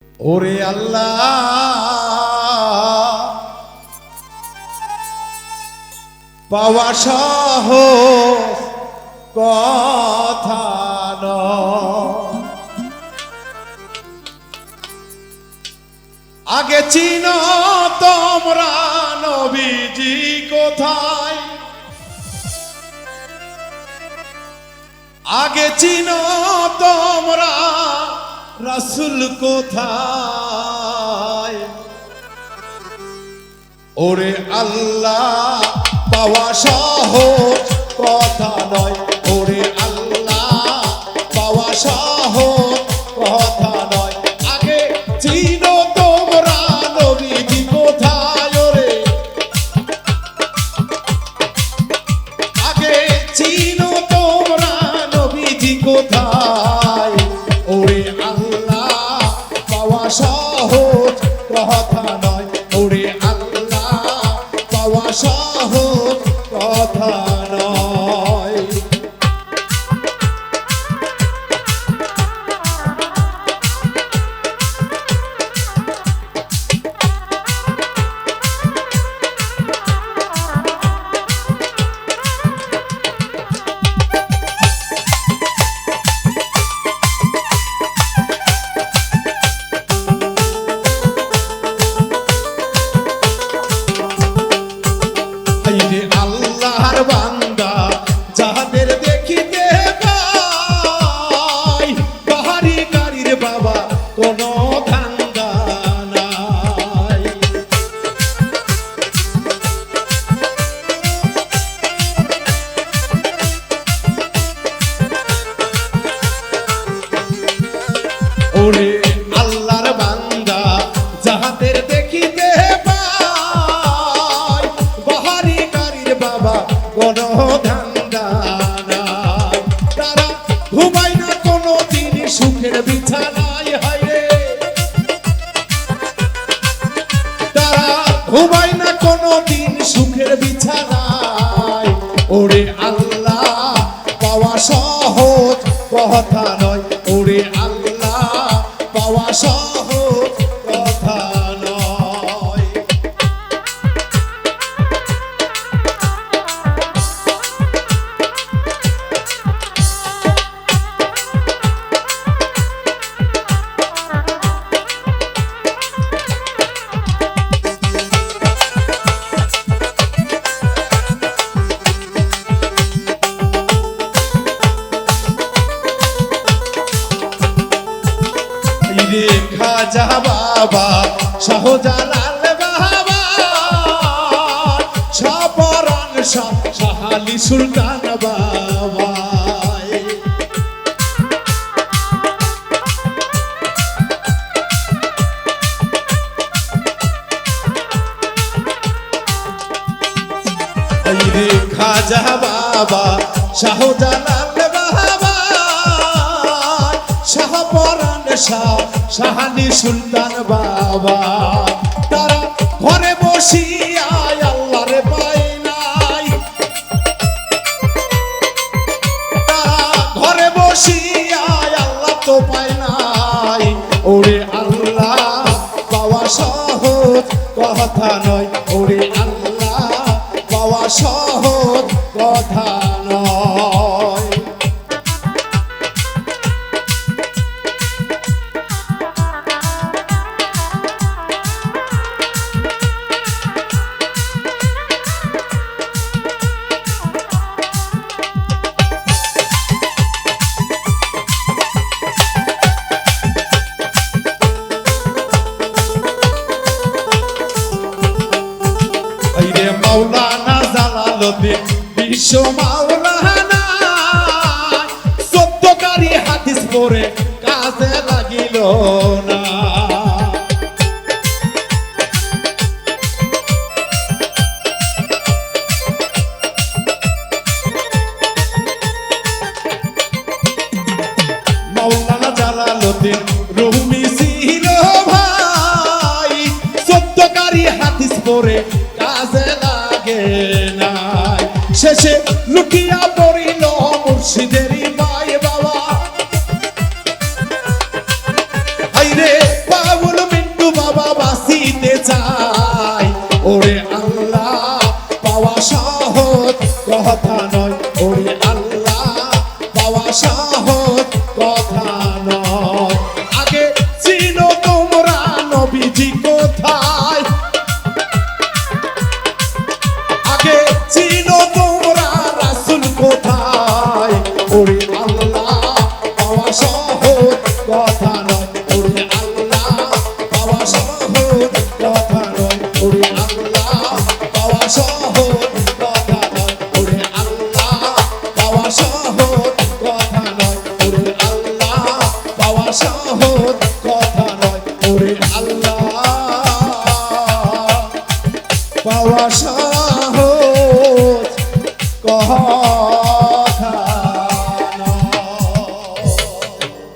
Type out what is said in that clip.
ওরে আল্লাহ পাওয়া সহজ কথা নয়। আগে চিনো তোমরা নবীজি কোথায়, আগে চিনো তোমরা রাসূল কোথায়। ওরে আল্লাহ পাওয়া সহজ কথা নয়, ওরে আল্লাহ পাওয়া সহজ কথা নয়। আগে চিনো তোমরা নবীজি কোথায়, ওরে আগে চিনো তোমরা নবীজি কোথায়। ওরে আল্লাহ পাওয়া সহজ কথা নয়, ওরে আল্লাহ পাওয়া সহজ কথা নয়। আল্লাহর বান্দা যাদের দেখিতে পাই, বাহারি গাড়ির বাবা কোনো ধান্দা নাই। ওরে আল্লাহর বান্দা যাদের দেখিতে পাই, বাহারি গাড়ির বাবা কোনো ধান্দা নাই। তারা ঘুমায় না কোনো দিন সুখের বিছানায়, হায়রে তারা ঘুমায় না কোনো দিন সুখের বিছানায়। ওরে আল্লাহ পাওয়া সহজ কথা নয়, ওরে আল্লাহ পাওয়া সহজ কথা নয়। খাজা বাবা শাহজালাল বাবা শাহপরান শাহ শাহালি সুলতান বাবা। খাজা বাবা শাহজালাল বাবা শাহপরান শাহ শাহালি সুলতান বাবা। তারা ঘরে বসিয়া আল্লাহর পায় নাই, তারা ঘরে বসিয়া আল্লাহ তো পায় নাই। ওরে আল্লাহ পাওয়া সহজ কথা নয়, ওরে আল্লাহ পাওয়া সহজ কথা নয়। মাওলানা জালালউদ্দিন বিশ্ব মাওলানা ১৪ কারি হাদিস পড়ে কাজে লাগিল না। মাওলানা জালালউদ্দিন রুমি ছিল ভাই, ১৪ কারি হাদিস পড়ে কাজে লাগে নাই। শেষে লুকিয়া পড়ে